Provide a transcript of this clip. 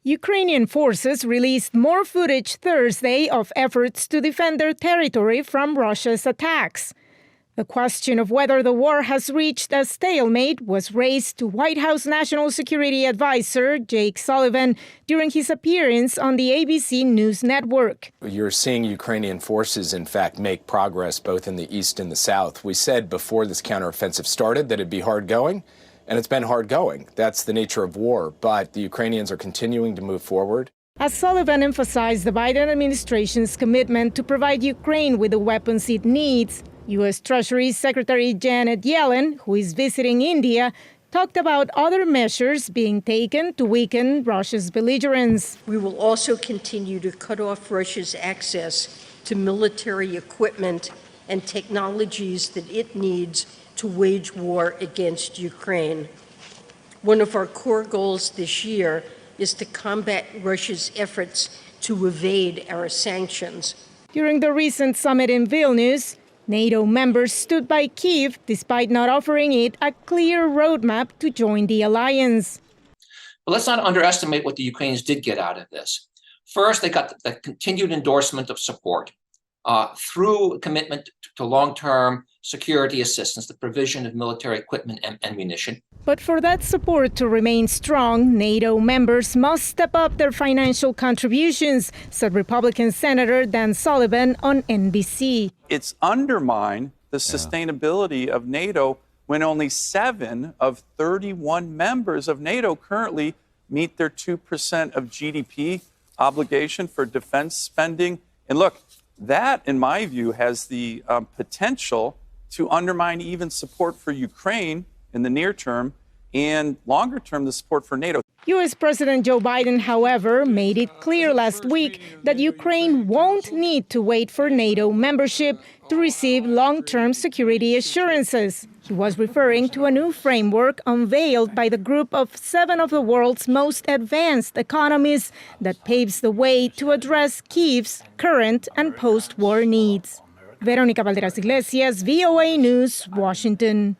Ukrainian forces released more footage Thursday of efforts to defend their territory from Russia's attacks. The question of whether the war has reached a stalemate was raised to White House National Security Advisor Jake Sullivan during his appearance on the ABC News Network. You're seeing Ukrainian forces, in fact, make progress both in the east and the south. We said before this counteroffensive started that it'd be hard going, and it's been hard going. That's the nature of war, but the Ukrainians are continuing to move forward. As Sullivan emphasized the Biden administration's commitment to provide Ukraine with the weapons it needs, U.S. Treasury Secretary Janet Yellen, who is visiting India, talked about other measures being taken to weaken Russia's belligerence. We will also continue to cut off Russia's access to military equipment and technologies that it needs to wage war against Ukraine. One of our core goals this year is to combat Russia's efforts to evade our sanctions. During the recent summit in Vilnius, NATO members stood by Kyiv despite not offering it a clear roadmap to join the alliance. But let's not underestimate what the Ukrainians did get out of this. First, they got the continued endorsement of support through commitment to long-term security assistance, the provision of military equipment and ammunition. But for that support to remain strong, NATO members must step up their financial contributions, said Republican Senator Dan Sullivan on NBC. It's undermined the sustainability of NATO when only 7 of 31 members of NATO currently meet their 2% of GDP obligation for defense spending. And look, that, in my view, has the potential to undermine even support for Ukraine in the near term and longer term, the support for NATO. U.S. President Joe Biden, however, made it clear last week that Ukraine won't need to wait for NATO membership to receive long-term security assurances. He was referring to a new framework unveiled by the group of 7 of the world's most advanced economies that paves the way to address Kyiv's current and post-war needs. Veronica Balderas, Iglesias, VOA News, Washington.